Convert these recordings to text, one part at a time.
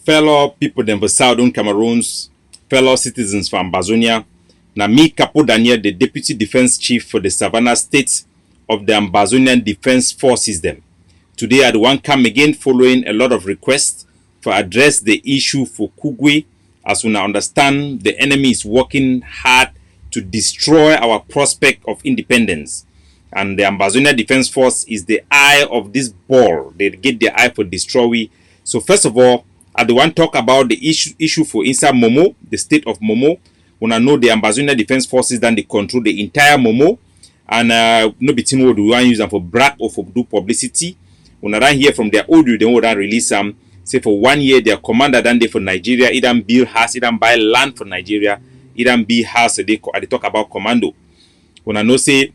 fellow people them for Southern Cameroons, fellow citizens from Ambazonia. Now me, Capo Daniel, the Deputy Defense Chief for the Savannah States of the Ambazonia Defense Forces them. Today I want come again following a lot of requests for address the issue for Kugwe. As we now understand, the enemy is working hard to destroy our prospect of independence. And the Ambazonia Defense Force is the eye of this ball. They get their eye for destroy. So first of all, I want to talk about the issue for inside Momo, the state of Momo. When I know the Ambazonia Defense Forces, then they control the entire Momo. And no between what we want to use them for brag or for do publicity. When I hear from their audio, they would release them. Say for 1 year, their commander done there for Nigeria, either build house, either buy land for Nigeria, either be house. They talk about commando. When I know say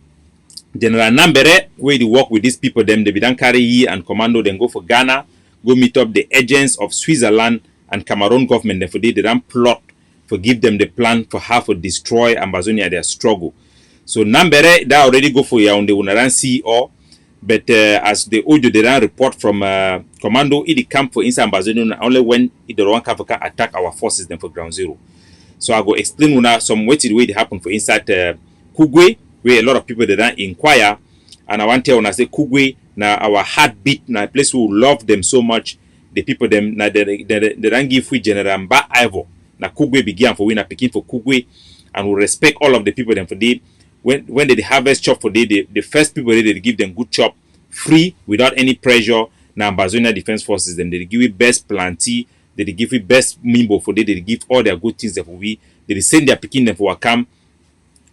General Nambere, where they work with these people, them they be done carry ye and commando, then go for Ghana, go meet up the agents of Switzerland and Cameroon government. Then for they done plot for give them the plan for how to destroy Ambazonia their struggle. So Nambere that already go for Yaounde Unaran CEO, but as the audio they done report from commando, it camp for inside Ambazonia only when it the one camp attack our forces them for ground zero. So I go explain una some way they happen for inside Kugwe, where a lot of people they don't inquire, and I want to tell when I say Kugwe, now our heartbeat, now a place we love them so much, the people them now they don't give we General Mba Ivo. Now Kugwe began for we na picking for Kugwe, and we respect all of the people them for they when they harvest chop for the first people they give them good chop free without any pressure. Now Ambazonia Defense Forces them they give we best planty, they give we best mimbo for they give all their good things that we they send their picking them for Wakam.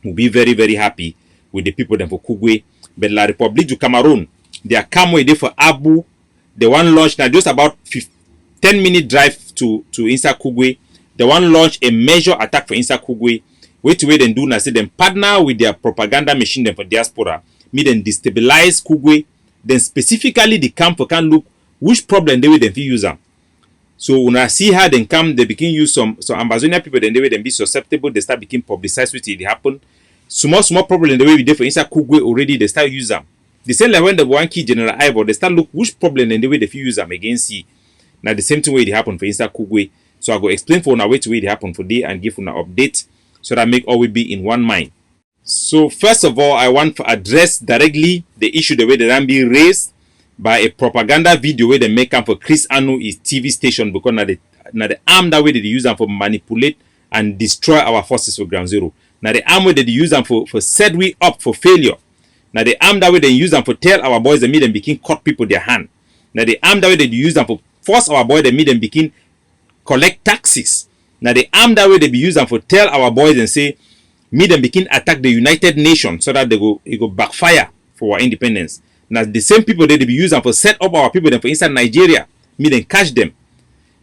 Will be very, very happy with the people them for Kugwe. But La Republique du Cameroon, they are come with for Abu. They want launch now just about 10-minute drive to inside Kugwe. They want launch a major attack for inside Kugwe. Wait then do now say them partner with their propaganda machine them for diaspora. Me then destabilize Kugwe. Then specifically the camp for can look which problem they will then use them. So when I see how they come, they begin use some Ambazonia people, then they will then be susceptible, they start becoming publicized with it happen. Small problem the way we did for inside Kugwe already, they start use them. The same like when the one key General Ivor, they start look which problem and the way they use them against see. Now the same thing way it happen for inside Kugwe. So I go explain for our way to way it happen for day and give an update so that make all we be in one mind. So first of all, I want to address directly the issue the way that I'm being raised by a propaganda video where they make up for Chris Anu is TV station because now the arm that way they use them for manipulate and destroy our forces for ground zero. Now the arm way they use them for set we up for failure. Now the arm that way they use them for tell our boys they meet them begin cut people their hand. Now the arm that way they use them for force our boys they meet them begin collect taxes. Now the arm that way they be use them for tell our boys and say meet them begin attack the United Nations so that they go backfire for our independence. Now the same people they be using for set up our people them for inside Nigeria, me then catch them.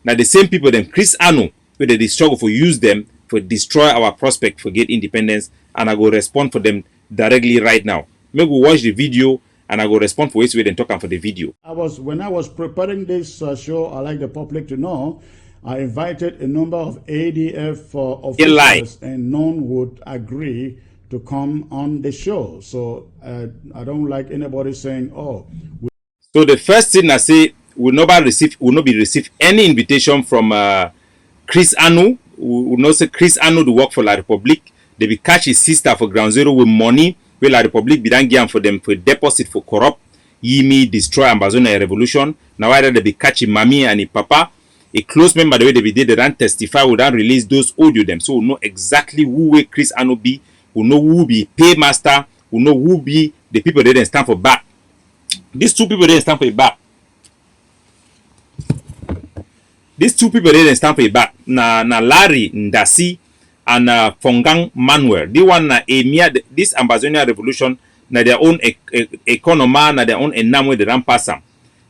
Now the same people them Chris Anu, where they struggle for use them for destroy our prospect for get independence, and I go respond for them directly right now. Maybe we watch the video and I go respond for which way then talking for the video. When I was preparing this show, I like the public to know, I invited a number of ADF officials and none would agree to come on the show. So I don't like anybody saying, oh. So the first thing I say, will not be receive any invitation from Chris Anu. Will not say Chris Anu to work for La Republique. They be catch his sister for ground zero with money. Where La Republique be done give for them for deposit for corrupt. Yimi destroy Ambazonia revolution. Now either they be catching mommy and his papa. A close member the way they be did, they don't testify, we don't release those audio them. So we know exactly who way Chris Anu be. We know who be paymaster, we know who be the people that didn't stand for back. These two people didn't stand for a back. These two people didn't stand for a back. Na Larry Ndasi and Fongang Manuel. They want na Emia this Ambazonia revolution na their own economy, na their own enam where they don't pass them.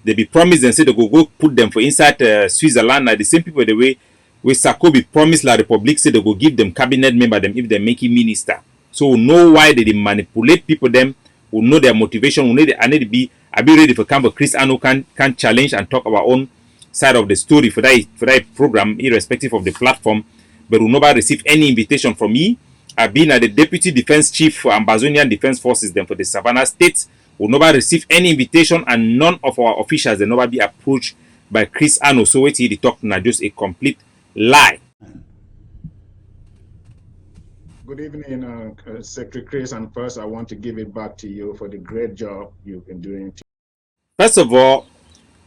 They be promised and say they go put them for inside Switzerland. Now the same people the way Sarkozy promised La Republique say they go give them cabinet member them if they make him minister. So we know why they manipulate people them. We know their motivation. I be ready for come for Chris Anu can challenge and talk our own side of the story for that program, irrespective of the platform. But we never receive any invitation from me. I've been at the Deputy Defense Chief for Ambazonia Defense Forces them for the Savannah States. We never receive any invitation and none of our officials they never be approached by Chris Ano. So what he talk na just a complete lie. Good evening, Secretary Chris, and first I want to give it back to you for the great job you've been doing. First of all,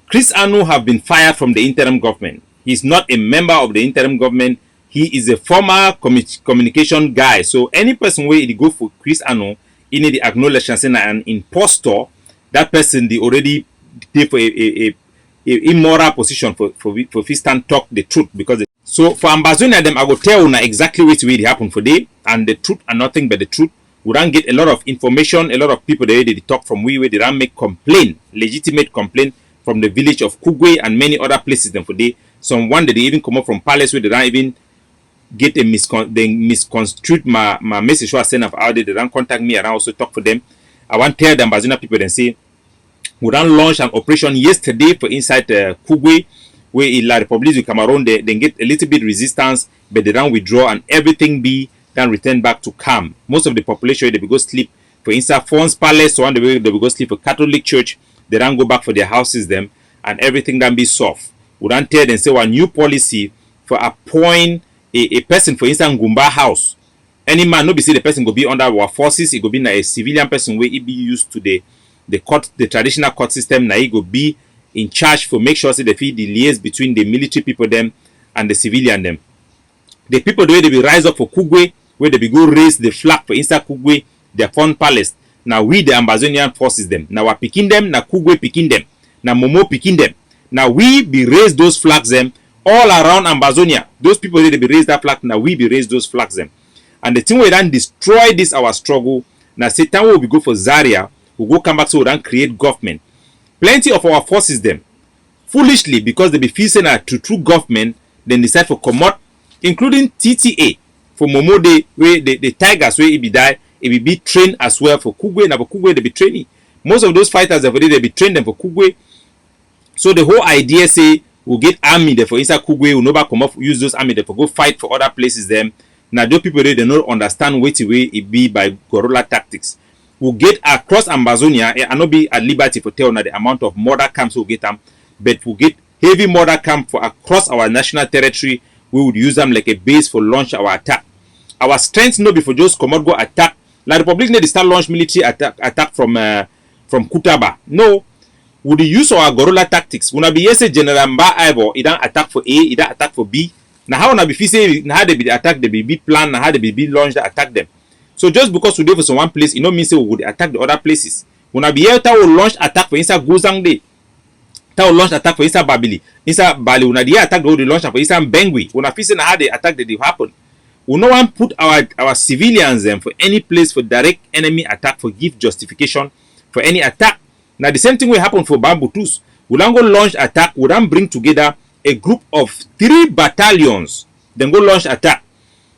Chris Ano have been fired from the interim government. He's not a member of the interim government. He is a former communication guy. So any person where he go for Chris Ano, he need to acknowledge and say an impostor. That person they already take for a immoral position for stand talk the truth, because so for Ambazonia them I go tell you exactly which way it happened for them, and the truth and nothing but the truth. We don't get a lot of information, a lot of people they talk from where they don't make complaint, legitimate complaint from the village of Kugwe and many other places them for day. Someone that they even come up from palace where they don't even get a misconstrued my message I send out there. They don't contact me and I also talk for them. I want to tell the Ambazonia people and say we don't launch an operation yesterday for inside Kugwe, where in La Republic of Cameroon they get a little bit resistance, but they don't withdraw and everything be then return back to calm. Most of the population they will go sleep for inside Fons Palace, so on the way they will go sleep for Catholic Church. They don't go back for their houses them, and everything then be soft. We don't tell them say one new policy for appoint a person for instance Ngumba house. Any man no be say the person go be under our forces, it go be a civilian person where it be used to the court, the traditional court system. Now he go be in charge for make sure say they feed the liaise between the military people them and the civilian them. The people the way they be rise up for Kugwe, where they be go raise the flag for inside Kugwe, their fun palace. Now we the Ambazonian forces them. Now we picking them, now Kugwe picking them, now Momo picking them. Now we be raise those flags them all around Ambazonia. Those people they be raise that flag, now we be raise those flags them. And the thing we then destroy this our struggle. Now Satan will be go for Zaria, we go come back so we then create government. Plenty of our forces them foolishly because they be facing a true government, then decide for commot, including TTA for Momo Day where the tigers where it be die, it will be trained as well for Kugwe. Now for Kugwe they be training. Most of those fighters they be trained them for Kugwe. So the whole idea say we'll get army there for inside Kugwe, we'll never come up use those army there for go fight for other places them. Now those people they don't understand which way it be by guerrilla tactics. We'll get across Ambazonia, and not be at liberty for tell now the amount of murder camps we'll get them, but we'll get heavy murder camp for across our national territory. We would use them like a base for launch our attack. Our strength no be for just come out go attack. La Republic need to start launch military attack from Kutaba. No, would use our guerrilla tactics. When I be yes General Mba Ivo, it don't attack for A, it don't attack for B. Now how na be say now they be attack the be plan, now how they be launched to attack them. So just because we do for some one place, it no mean say we would attack the other places. When I be here, we will launch attack for inside Gozang Day. That will launch attack for inside Babili. Inside Bali, when I be attack the launch for inside Bengui. When I feel say how they attack that they happen. We no one put our civilians them for any place for direct enemy attack for give justification for any attack. Now the same thing will happen for Bambutus. We don't go launch attack. We don't bring together a group of 3 battalions. Then go launch attack.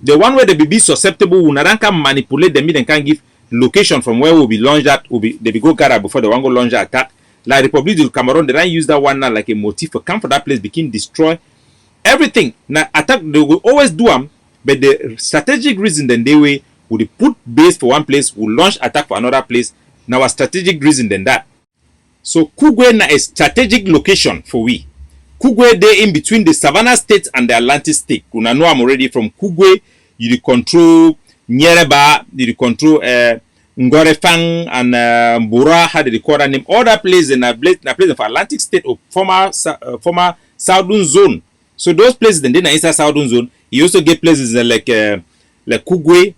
The one where they be susceptible, we not can manipulate them. Then can give location from where will be launched at. They be go gather before they want go launch the attack. Like Republic of Cameroon, they don't use that one now like a motive for come for that place, begin destroy everything. Now attack they will always do them. But the strategic reason then they way would put base for one place, will launch attack for another place. Now a strategic reason than that. So Kugwe na a strategic location for we. Kugwe they in between the Savannah States and the Atlantic State. Una know I'm already from Kugwe. You control Nyereba, you control Ngorefang and Mbura, how they call that name. Other places in a place of Atlantic State or former Southern Zone. So those places then they inside Southern Zone. You also get places like Kugwe,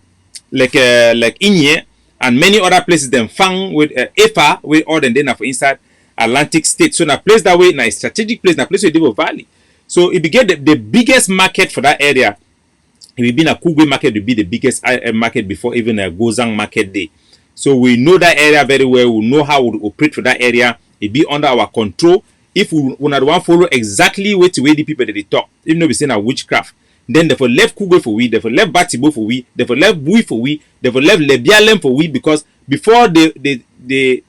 like Inye, and many other places. Then Fang with Efa, with all then for inside Atlantic State. So na place that way, na a strategic place, na place where they will valley. So if you get the biggest market for that area, it will be a Kugwe market, will be the biggest market before even a Gozang market day. So we know that area very well. We know how we operate for that area. It be under our control. If we not want follow exactly what the way the people that they talk, even though we say na witchcraft. Then they for left Kugwe for we, they for left Batibo for we, they for left Bui for we, they for left Lebialem for we, because before the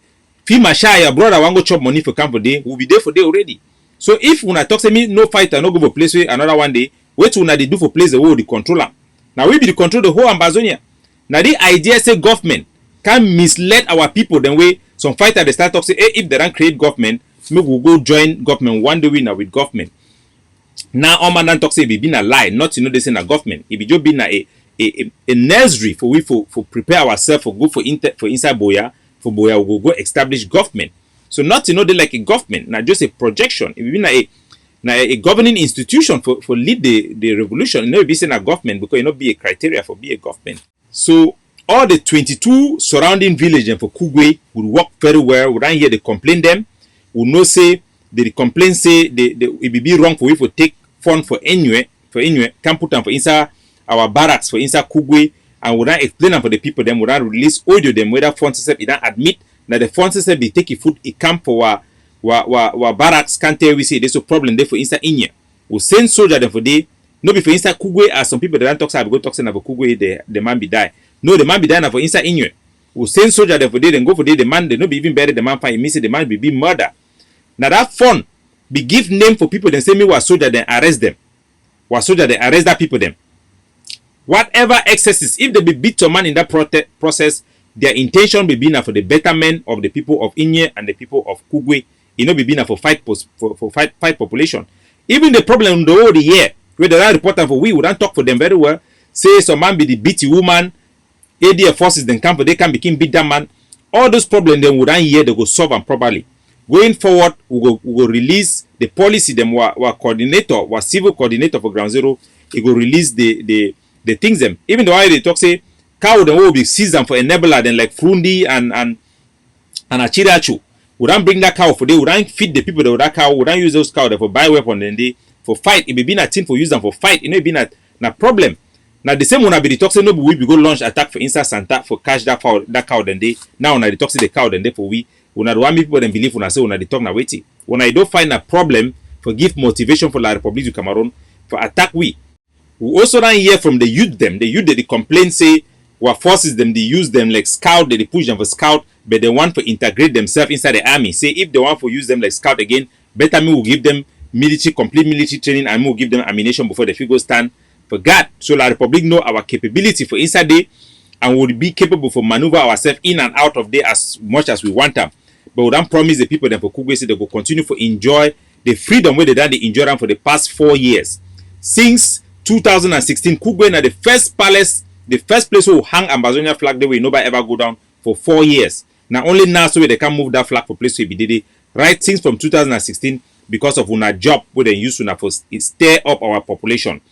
Fima Shire brother want go chop money for camp for day, we'll be there for day already. So if una talk say me no fighter, no go for place way another one day, wait una they do for place the whole the controller. Now we be the control the whole Ambazonia. Now the idea say government can mislead our people then way some fighter they start talk say hey, if they don't create government, make we go join government one day we na with government. Now all man talk say it be a lie, not they say na government. It be just been a nursery for we for prepare ourselves for go for inside Boya, for Boya we go establish government. So not they like a government, not just a projection. It be a governing institution for lead the revolution. It never be saying a government because it not be a criteria for be a government. So all the 22 surrounding villages for Kugwe would work very well. We don't hear they complain them. We know say the complaint say it be wrong for we for take fund for anywhere can put them for inside our barracks for inside Kugwe, and we don't explain them for the people. Them we don't release audio them whether funds system it don't admit that the funds system be taking food it camp for our barracks can't tell we say there's a problem there for inside India. We send soldier them for day. No be for inside Kugwe as some people that don't talk say go talk say about Kugwe the man be die. No, the man be dying for inside Inyo. We send soldier there for day, then go for day, the man, they no be even bury the man fine. It means the man be murder. Now that fun be give name for people, then say me was soldier, then arrest them. Was soldier, then arrest that people them. Whatever excesses, if they be beat to man in that process, their intention be been for the betterment of the people of Inye and the people of Kugwe. It no be been for fight population. Even the problem the whole year, where the reporter for we don't talk for them very well. Say some man be the beaty woman. ADF forces then come for they can become beat that man. All those problems then would hear they go solve them properly. Going forward, we go release the policy. Them were coordinator, was civil coordinator for Ground Zero. He go release the things them. Even though they talk say cow then will be season for enabler then like Frundi and Achirachu. We don't bring that cow for they. We don't feed the people that that cow. We don't use those cow for buy weapon then they for fight. It be been a thing for use them for fight. It may be na problem. Now the same one be the talk say no we go launch attack for inside Santa for catch that cow then they now na the talk say the cow then they for we una want people then believe una say una the talk na waiting. When I don't find a problem for give motivation for La Republic du Cameroon for attack we also don't hear from the youth them. The youth that they complain say what forces them they use them like scout they push them for scout but they want to integrate themselves inside the army. Say if they want to use them like scout again better me will give them complete military training and me will give them ammunition before the figure stand. For God, so La Republic know our capability for inside there and would be capable for maneuver ourselves in and out of there as much as we want them. But we don't promise the people them for Kugwe say they will continue to enjoy the freedom where they done the enjoy them for the past 4 years. Since 2016, Kugwe na the first palace, the first place who hang Ambazonia flag there where nobody ever go down for 4 years. Now only now so they can move that flag for place where be did it. Right since from 2016 because of una job where they use to for stir up our population.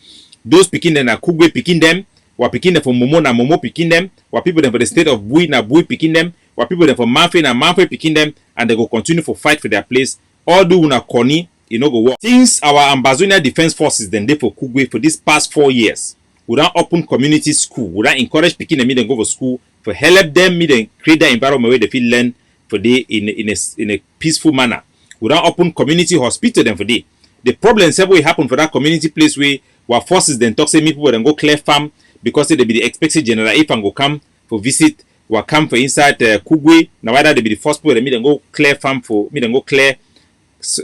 Those picking them na Kugwe picking them, wa picking them for Momo na Momo picking them, wa people them for the state of Bui na Bui picking them, wa people them for Manfe na Manfe picking them, and they go continue for fight for their place. All do una Koni, you know go work. Since our Ambazonia Defense Forces then they for Kugwe for this past 4 years, we don't open community school, we don't encourage picking them then go for school, for help them then create that environment where they feel learn for they in a peaceful manner. We don't open community hospital then for they. The problem several happen for that community place where what forces then talk say me people then go clear farm because they be the expected general if and go come for visit or come for inside Kugwe. Now whether they be the first people that me then go clear farm for me then go clear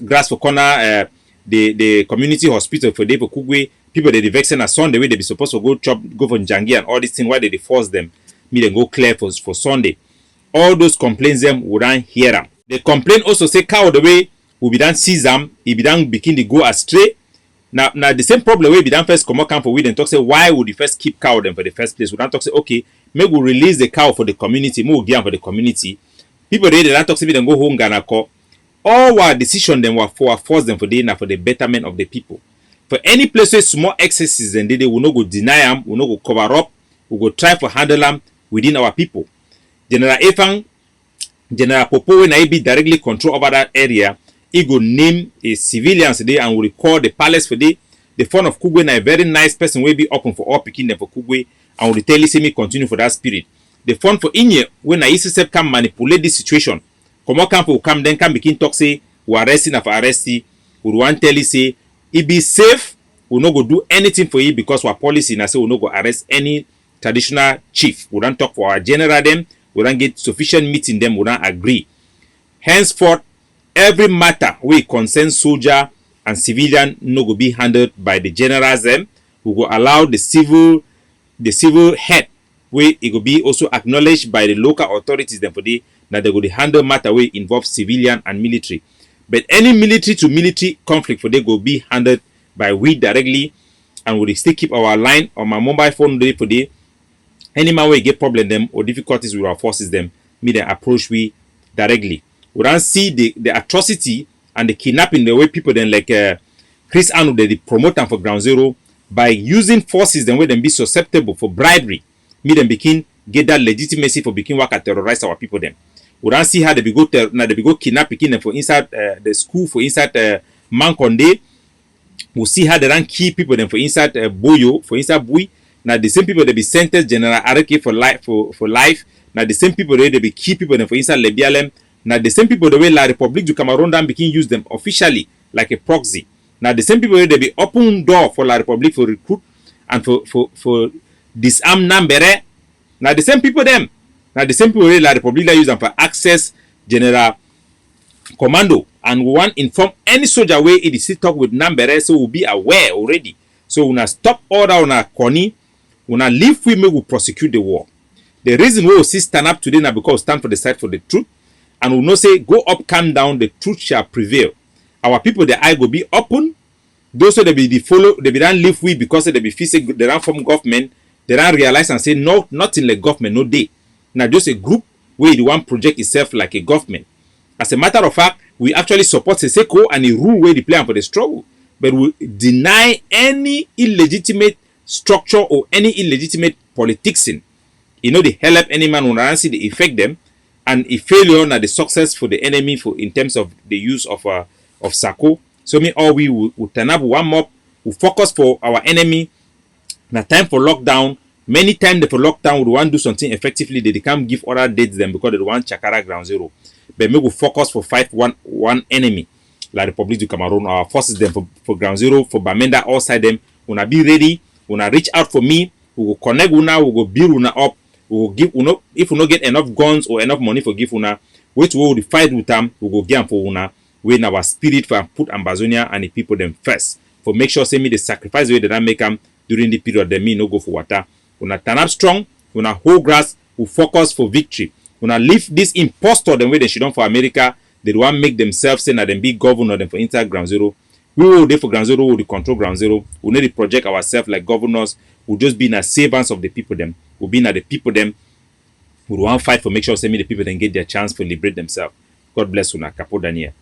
grass for corner the community hospital for day for Kugwe. People they vex on Sunday where they be supposed to go chop go for Njangi and all these things why they force them me then go clear for Sunday. All those complaints them would not hear them. The complaint also say cow the way we be done seize them, he be done begin to go astray. Now the same problem we be done first come for we then talk say why would you first keep cow them for the first place? We don't talk say okay, maybe we release the cow for the community, maybe we give them for the community. People they don't talk say we then go home Ghana call. All our decision them were for force them for the betterment of the people. For any place where small excesses and they will not go deny them, will not go cover up, we go try to handle them within our people. General Efang, General Popo when I be directly control over that area. He go name a civilians today and will record the palace for the fund of Kugwe na a very nice person will be open for all picking them for Kugwe and will tell you say me continue for that spirit. The fund for Inye when I ISISF can manipulate this situation. Come on camp will come then can begin talk say we arresting of arrestee. We want tell you say it be safe. We no go do anything for you because our policy na say we no go arrest any traditional chief. We don't talk for our general them. We don't get sufficient meeting them. We don't agree. Henceforth. Every matter we concern soldier and civilian no go be handled by the generals them. We go allow the civil head where it go be also acknowledged by the local authorities them for the that they go handle matter where involve civilian and military. But any military to military conflict for they go be handled by we directly, and we still keep our line on my mobile phone day for day. Any man will get problem them or difficulties with our forces them, me then approach we directly. We don't see the atrocity and the kidnapping the way people then like Chris Anu they promote them for ground zero by using forces then where them be susceptible for bribery. Me then begin get that legitimacy for begin work and terrorize our people them. We don't see how they be go kidnap them for inside the school for inside Mankonde. We see how they don't keep people them for inside Boyo for inside Bui. Now the same people they be sentenced General Arake for life. Now the same people they be keep people them for inside Lebialem. Now the same people the way La Republique du Cameroon then begin use them officially like a proxy. Now the same people they be open door for La Republique for recruit and for disarm Nambere. Now the same people them. Now the same people La Republique they use them for access General Commando, and we want inform any soldier way it is still talk with Nambere, so we'll be aware already. So we stop order on our corny, we leave we will prosecute the war. The reason we will see stand up today now because we stand for the side for the truth, and we will not say go up, calm down, the truth shall prevail. Our people the eye will be open. Those who they be follow, they be don't live we because they be feel they don't form government, they don't realize and say no, nothing like government, no day. Now just a group where the one project itself like a government. As a matter of fact, we actually support Seseko and the rule where they play for the struggle, but we deny any illegitimate structure or any illegitimate politics in. You know, they help any man when I see the effect them, and a failure na the success for the enemy for in terms of the use of Sako. So me all we will turn up one mob, we focus for our enemy. Na time for lockdown. Many times for lockdown we want to do something effectively. They can't give other dates them because they want Chakara ground zero. But we will focus for fight one enemy, like the Republic du Cameroon. Our forces them for ground zero, for Bamenda, all side them. Una be ready. Una reach out for me. We will connect una. We will build una up. We will give una. If we not get enough guns or enough money for give una, which we will fight with them. We will give them for una. When our spirit for put Ambazonia and the people them first. For make sure say me the sacrifice way that I make them during the period that me no go for water. Una turn up strong. Una hold grass. We focus for victory. When I leave this impostor the way they should done for America, they want make themselves say that them big governor them for inside ground zero. We will there for ground zero, we will control ground zero. We need to project ourselves like governors. We'll just be in a servants of the people them. We'll be in the people them. We want fight for make sure say me the people then get their chance to liberate themselves. God bless you, Capo Daniel.